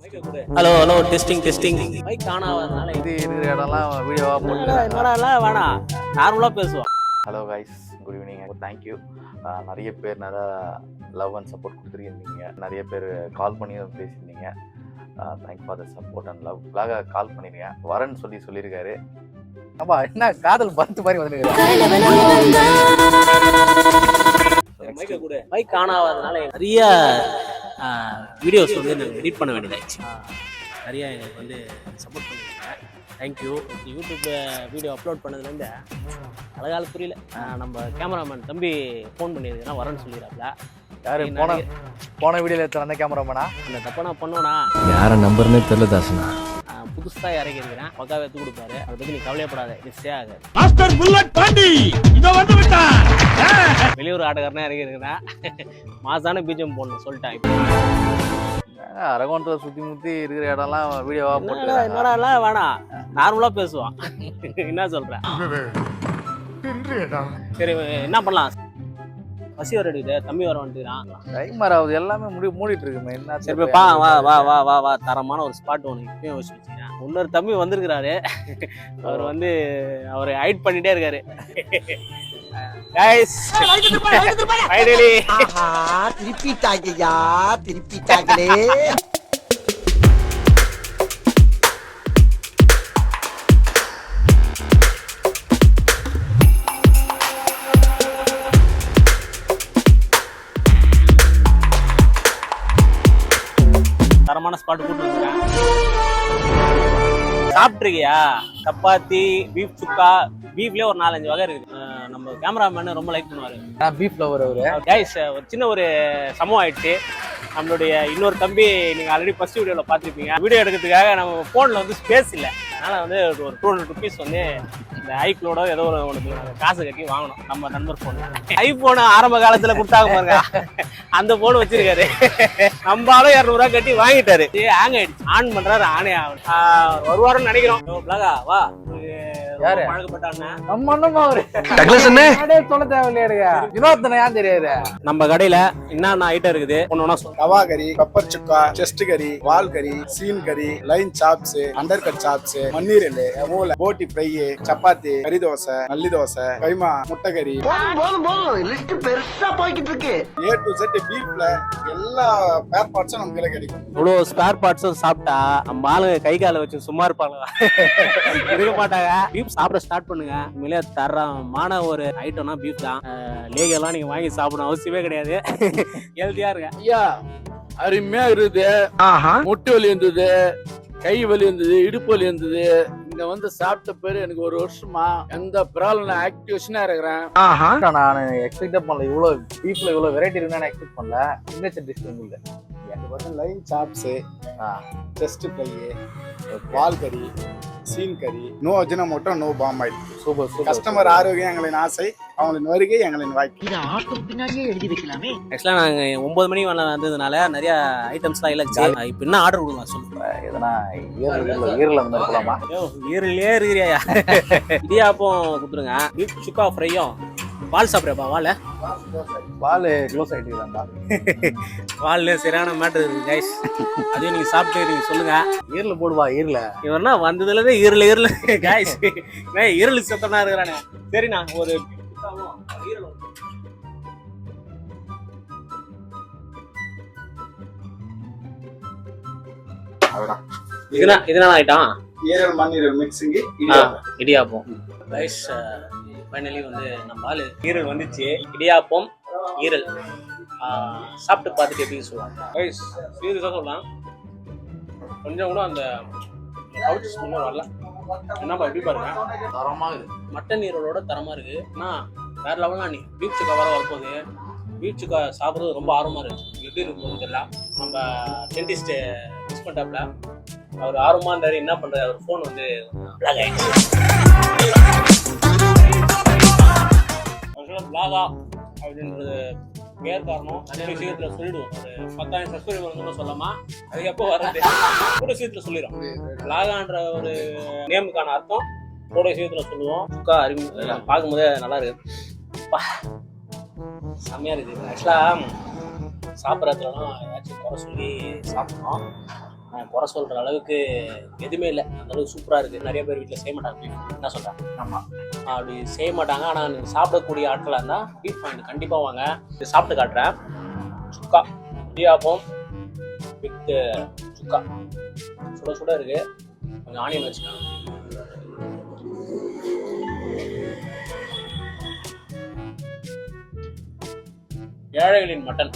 Hello hello testing testing mic on ஆகாதனால இது இருக்கிற இடம்லாம் வீடியோவாக போட்டு என்னடா வேணாம் நார்மலாக பேசுவோம். Hello guys, good evening. Thank you. நிறைய பேர் நிறையா லவ் அண்ட் சப்போர்ட் கொடுத்துருக்கீங்க. நிறைய பேர் கால் பண்ணி பேசியிருந்தீங்க. Thank for the support and லவ்க்காக கால் பண்ணியிருக்கேன். வரேன்னு சொல்லியிருக்காரு. ஆமா, என்ன காதல் பத்து மாதிரி வந்துருக்காரு. மைக் ஆன் ஆகாதனால நிறைய வீடியோஸ் வந்து நாங்கள் எடிட் பண்ண வேண்டியதாகிடுச்சு. நிறையா எங்களுக்கு வந்து சப்போர்ட் பண்ணியிருக்கேன். தேங்க்யூ. யூடியூப் வீடியோ அப்லோட் பண்ணதுலேருந்து அழகால புரியல. நம்ம கேமராமேன் தம்பி ஃபோன் பண்ணியிருக்கேன்னா வரேன்னு சொல்லிடுறாப்ல. யாரு போன வீடியோவில் எடுத்து வந்த கேமராமேனா? அந்த தப்பா நான் பண்ணுவேனா? யாரை நம்பர்னே தெரியல தாசனா. புதுசாக இறக்கி இருக்கிறேன், பக்காவே எடுத்து கொடுப்பாரு. அதை பற்றி நீ கவலையப்படாத, மிஸ்ஸே ஆகாது. வெளியூர் ஆட்டக்காரனா இறக்கி இருக்கிறேன். மாசான பீஜம் போடணும் சொல்லிட்டேன். அரகோணத்தில் சுற்றி முற்றி இருக்கிற இடம்லாம் வீடியோவாக போட்டு என்னடா வேணாம், நார்மலாக பேசுவான். என்ன சொல்கிறேன்? சரி, என்ன பண்ணலாம்? பசி வர எடுக்குது, தம்பி வர வந்துக்கிறான். டைம் ஆகுது, எல்லாமே மூடிட்டு இருக்குமே. என்ன சரி, வா வா வா வா வா வா தரமான ஒரு ஸ்பாட் ஒன்று இப்பயும் வச்சு வச்சுக்கிறேன். இன்னொரு தம்பி வந்திருக்கிறாரு. அவர் வந்து அவர் ஹைட் பண்ணிட்டே இருக்காரு. திருப்பிட்டாங்களே. தரமான ஸ்பாட் கூட்டு வந்துருக்கேன். சாப்பிட்ருக்கியா? சப்பாத்தி, பீஃப் சுக்கா. பீஃப்லேயே ஒரு 4-5 வகை இருக்குது. நம்ம கேமராமேன் ரொம்ப லைக் பண்ணுவாரு. பீஃப் லவர் அவரு. கைஸ், ஒரு சின்ன ஒரு சம்பவம் ஆயிடுச்சு. நம்மளுடைய இன்னொரு தம்பி நீங்கள் ஆல்ரெடி ஃபர்ஸ்ட் வீடியோவில் பார்த்துருப்பீங்க. வீடியோ எடுக்கிறதுக்காக நம்ம ஃபோனில் வந்து ஸ்பேஸ் இல்லை. அதனால் வந்து ஒரு 200 ருபீஸ் வந்து இந்த ஐக்ளோட ஏதோ ஒன்று காசு கட்டி வாங்கணும். நம்ம நண்பர் ஃபோன் ஐஃபோனு ஆரம்ப காலத்தில் கொடுத்தாங்க பாருங்க, அந்த ஃபோன் வச்சிருக்காரு. நம்மளாலும் 200 கட்டி வாங்கிட்டாரு. ஹேங் ஆயிடுச்சு. ஆன் பண்ணுறாரு, ஆனே ஆகணும். வருவாருன்னு நினைக்கிறோம். வா நம்ம கடையில என்னென்ன ஐட்டம் இருக்குது தவா கறி, பெப்பர் சுக்கா, செஸ்ட் கறி, வால் கறி, சீன் கறி, loin chops, undercut chops, மண்ணீரல், மூளை, போட்டி ஃப்ரை, சப்பாத்தி, கறி தோசை, நல்லி தோசை, கைமா, முட்டை கறி, பெருசா போய்கிட்டு இருக்கு. A to Z பீஃப்ல எல்லா ஸ்பேர் பார்ட்ஸும் நமக்கு கிடைக்கும். இவ்வளவு ஸ்பேர் பார்ட்ஸும் சாப்பிட்டா நம்ம ஆளுங்க கை காலை வச்சு சும்மா இருப்பாங்க, இருக்க மாட்டாங்க. பீஃப் சாப்பிட ஸ்டார்ட் பண்ணுங்க. உண்மையிலே தரமான ஒரு ஐட்டம்னா பீஃப் தான். லேகெல்லாம் நீங்க வாங்கி சாப்பிடணும் அவசியமே கிடையாது. ஹெல்த்தியா இருங்க. ஐயா, அருமையா இருக்குது. முட்டு வலி இருந்தது, கை வலி இருந்தது, இடுப்பு வலி இருந்தது. இங்க வந்து சாப்பிட்ட பேரு எனக்கு 1 வருஷமா எந்த ப்ராப்ளம் ஆக்டிவேஷனா இருக்கிறேன். நான் எக்ஸ்பெக்ட் பண்ணல, இவ்வளவு பீஃப்ல இவ்வளவு வெரைட்டி இருக்குன்னு நான் எக்ஸ்பெக்ட் பண்ணல. சிக்னேச்சர் டிஷ் இல்லை. எனக்கு வந்து லைன் சாப்ஸ், செஸ்ட் ஃப்ரை, வால் கறி, சீன் கறி, no Ajinomoto, no palm oil. Super super. Customer ஆரோக்கியம் எங்களின் ஆசை, அவங்களின் வருகை எங்களின் வாய்ப்பு. இத ஆட்டோ பின்னாடியே எழுதி வைக்கலாமே. ஆக்சுவலா நாங்க 9 மணி வந்ததுனால நிறைய ஐட்டம்ஸ்லாம் இல்ல. இப்ப என்ன ஆர்டர் கொடுங்க சொல்லுங்க. எதனா ஈரல் அந்த மாதிரி போலாமா? ஈரலே இருக்கிறியா? இடியாப்பம் கொடுத்துருங்க. பீஃப் சுக்கா ஃப்ரையும். பால் சாப்பிட்றப்பா? பால் க்ளோஸ் ஆகிட்டு பால் சரியான மேட்டர் இருக்கு கைஸ். அதையும் நீங்க சாப்பிட்டு நீங்க சொல்லுங்க. ஈரல் போடுவா. ஈரல இவர்னா வந்ததுலதான் ஈரல் கைஸ். ஈரல் சத்தம்னா இருக்கிறானே. சரிண்ணா, ஒரு ஈரல் இதனால ஆயிட்டான். ஈரல் மண்ணீரல் மிக்ஸிங் இடியாப்பம். கைஸ், ஃபைனலி வந்து நம்ம ஆளு ஈரல் வந்துச்சு. இடியாப்பம், ஈரல் சாப்பிட்டு பார்த்துட்டு எப்படி சொல்லுவாங்க கைஸ். சீரியஸாக சொல்லலாம், கொஞ்சம் கூட அந்த கவுச்சி ஸ்மெல்ல வரல. என்னப்பா எப்படி பாருங்க, தரமா இருக்கு. மட்டன் ஈரலோட தரமா இருக்கு. ஆனால் வேற லெவலாம். நீ பீஃப் சுக்கா வர வரப்போகுது. பீஃப் சுக்கா சாப்பிட்றது ரொம்ப ஆர்வமாக இருக்கு. எப்படி இருக்குன்னு தெரியல. நம்ம டென்டிஸ்ட் மிஸ் பண்ணிட்டாப்ல. அவர் ஆர்வமாக இருந்தாரு. என்ன பண்ணுறாரு, அவர் ஃபோன் வந்து பிளாக் ஆகிடுச்சு. பிளாகா அப்படின்றது பேர் காரணம் நிறைய சீக்கிரத்தில் சொல்லிடுவோம். ஒரு 10,000 சப்ஸ்கிரைபர் வந்து சொல்லாமா, அது எப்போ வர்றது கூட சீக்கிரத்தில் சொல்லிடும். பிளாகான்ற ஒரு நேமுக்கான அர்த்தம் கூட சீக்கிரத்தில் சொல்லுவோம். சுக்கா பார்க்கும்போதே நல்லா இருக்கு, செம்மையா இருக்குது. ஆக்சுவலாக சாப்பிட்றதுலாம் ஏதாச்சும் குறை சொல்லி சாப்பிட்றோம். குறை சொல்கிற அளவுக்கு எதுவுமே இல்லை. அந்த அளவுக்கு சூப்பராக இருக்குது. நிறைய பேர் வீட்டில் செய்ய மாட்டாங்க பீஃப். என்ன சொல்கிறேன்? ஆமாம், அப்படி செய்ய மாட்டாங்க. ஆனால் நீங்கள் சாப்பிடக்கூடிய ஆட்களாக இருந்தால் பீஃப் பாயிண்ட் கண்டிப்பாக வாங்க. இது சாப்பிட்டு காட்டுறேன். சுக்கா இடியாப்பம் வித் சுக்கா சுட சுட இருக்குது. கொஞ்சம் ஆனியன் வச்சுக்கலாம். ஏழைகளின் மட்டன்.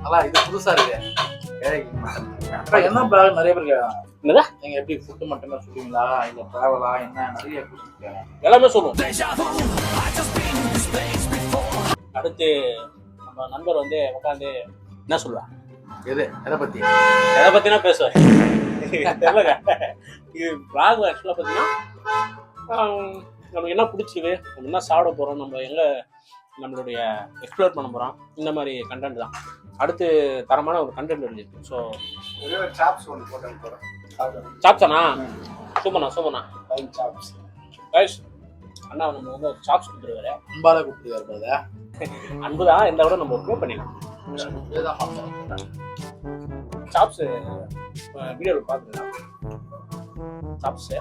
அதான் இது புதுசா இருக்கு. என்ன பிளாக் நிறைய பேர் கேட்கறாங்க. என்னதா நீங்க எப்படி ஃபுட்டு மட்டுமே சொல்லுவீங்களா இல்ல டிராவலா என்ன நிறைய கேட்கறாங்க. எல்லாமே சொல்லுவோம். அடுத்து நம்ம நண்பர் வந்து உட்காந்து என்ன சொல்லுவா? எதை பத்தினா பேசுவார். தெரியலங்க. இது பிளாக் ஆக்சுவலாக பார்த்தீங்கன்னா நமக்கு என்ன பிடிச்சிருக்கு, நம்ம என்ன சாப்பிட போகிறோம், நம்ம எங்கே நம்மளுடைய எக்ஸ்ப்ளோர் பண்ண போகிறோம், இந்த மாதிரி கண்டென்ட் தான். அடுத்து தரமான ஒரு கண்டென்ட் இருக்குது. ஸோ ஒரே ஒரு சாப்ஸ் ஒன்று போட்டு போகிறேன். சாப்ஸாண்ணா? சூப்பர்ண்ணா. Line chops guys. அண்ணா நம்ம வந்து ஒரு சாப்ஸ் கொடுத்துருவாரு. அன்பால கொடுத்துருக்காரு. அன்பு தான், இந்த விட நம்ம ப்ரூவ் பண்ணிடலாம். சாப்ஸு வீடியோவில் பார்த்துக்கலாம். சாப்ஸு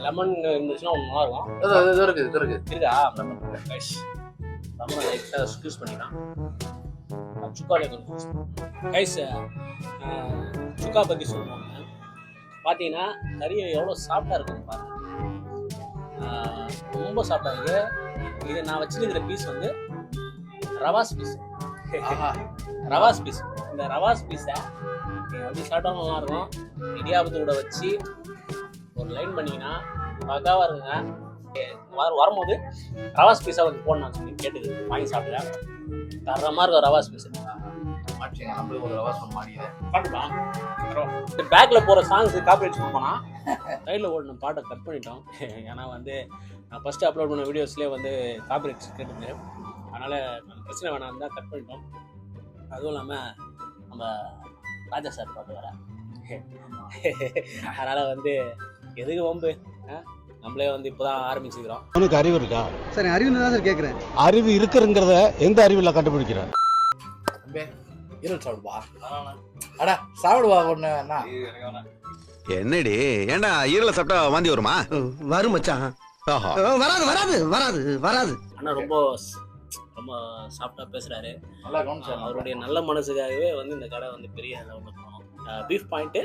லெமன் இருந்துச்சுன்னா ஒன்று நல்லா இருக்கும். இருக்கா? கைஸ் லெமனை லைட்டாக ஸ்க்யூஸ் பண்ணிக்கலாம். சுக்காலே கொஞ்சம் கைஸ். சுக்கா பற்றி சொல்லுவாங்க. பார்த்தீங்கன்னா கறியை எவ்வளோ சாஃப்டாக இருக்குன்னு பாருங்க. ரொம்ப சாஃப்டாக இருக்குது. இது நான் வச்சுருக்கிற பீஸ் வந்து ரவாஸ் பீஸ். ரவாஸ் பீஸ். இந்த ரவாஸ் பீஸை எப்படி சாப்பிட்டா நல்லா இருக்கும். இடியாப்பத்து கூட வச்சு ஒரு லைன் பண்ணிங்கன்னா பக்காவாக இருக்குங்க. வரும்போது ரவாஸ் பீஸாக வந்து போடணும்னு சொல்லி கேட்டு வாங்கி சாப்பிடுவேன். தரமாக இருக்கும் ரவாஸ் பீஸ். நம்மளுக்கு ஒரு ரவாஸ் மாறிடுது. காட்டுப்பா. பேக்ல போகிற சாங்ஸ் காப்பிரைட் கொடுப்போனா சைடில் ஓடின பாட்டை கட் பண்ணிட்டோம். ஏன்னா வந்து நான் ஃபஸ்ட்டு அப்லோட் பண்ண வீடியோஸ்லேயே வந்து காப்பிரைட்ஸ் கேட்டுது. அதனால் பிரச்சனை வேணாம் தான் கட் பண்ணிட்டோம். அதுவும் இல்லாமல் நம்ம ராஜா சார் பாட்டு வர. அதனால் வந்து எதுக்கு வம்பு, நம்மளே வந்து இப்போ தான் ஆரம்பிச்சுக்கிறோம். உனக்கு அறிவு இருக்கா? சரி, அறிவு தான் சார் கேட்குறேன். அறிவு இருக்குங்கிறத எந்த அறிவில் கண்டுபிடிக்கிறேன்? ஈரல் சாப்பிடுவா. அடா சாப்பிடுவா ஒண்ணு. என்னடி ஏண்டா ஈரல சாப்பிட்டா வாந்தி வருமா? வரும் மச்சான். வராது வராது வராது வராது. ஆனால் ரொம்ப ரொம்ப சாஃப்டாக பேசுகிறாரு. நல்லா கவனிச்சாரு. அவருடைய நல்ல மனசுக்காகவே வந்து இந்த கடை வந்து பெரிய லெவலில் போகணும். பீஃப் பாயிண்ட்டு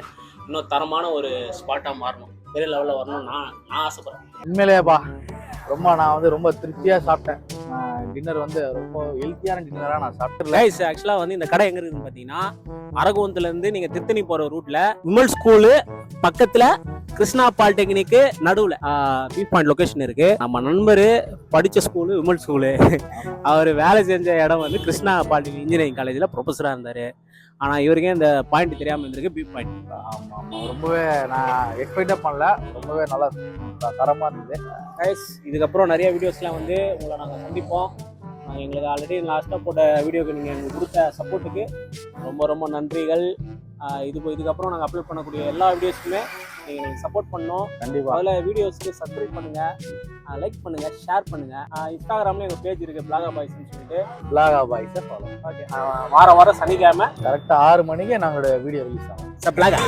இன்னும் தரமான ஒரு ஸ்பாட்டாக மாறணும், பெரிய லெவலில் வரணும்னு நான் ஆசைப்படுறேன். உண்மையிலேயேப்பா நான் வந்து ரொம்ப திருப்தியாக சாப்பிட்டேன். டின்னர் வந்து ரொம்ப ஹெல்த்தியான டின்னராக நான் சாப்பிட்டேன். கைஸ் ஆக்சுவலாக வந்து இந்த கடை எங்கே இருக்குதுன்னு பார்த்தீங்கன்னா அரகோணத்துலேருந்து நீங்கள் திருத்தணி போகிற ரூட்டில் விமல் ஸ்கூலு பக்கத்தில் கிருஷ்ணா பாலிடெக்னிக்கு நடுவில் பீஃப் பாயிண்ட் லொக்கேஷன் இருக்குது. நம்ம நண்பர் படித்த ஸ்கூலு விமல் ஸ்கூலு. அவர் வேலை செஞ்ச இடம் வந்து கிருஷ்ணா பாலிடெக்னிக் இன்ஜினியரிங் காலேஜில் ப்ரொஃபஸராக இருந்தார். ஆனால் இவருக்கே இந்த பாயிண்ட் தெரியாமல் இருந்திருக்கு, பீஃப் பாயிண்ட். ஆமாம், ரொம்பவே நான் எக்ஸ்பெக்டே பண்ணல. ரொம்பவே நல்லா தரமாக இருந்தது. கைஸ் இதுக்கப்புறம் நிறைய வீடியோஸ்லாம் வந்து உங்களை நாங்கள் சந்திப்போம். எங்களுக்கு ஆல்ரெடி லாஸ்ட்டாக போட்ட வீடியோக்கு நீங்கள் எங்களுக்கு கொடுத்த சப்போர்ட்டுக்கு ரொம்ப ரொம்ப நன்றிகள். இதுக்கப்புறம் நாங்கள் அப்லோட் பண்ணக்கூடிய எல்லா வீடியோஸுக்குமே நீங்கள் சப்போர்ட் பண்ணோம். கண்டிப்பாக அதில் வீடியோஸ்க்கு சப்ஸ்கிரைப் பண்ணுங்கள், லைக் பண்ணுங்கள், ஷேர் பண்ணுங்கள். இன்ஸ்டாகிராமில் எங்கள் பேஜ் இருக்குது பிளாகா பாய்ஸ்ன்னு சொல்லிட்டு. பிளாகா பாய்ஸை ஃபாலோ. ஓகே, வாரம் சனிக்கிழமை கரெக்டாக 6 மணிக்கு நாங்களோட வீடியோ ரிலீஸ் ஆகும். பிளாகா.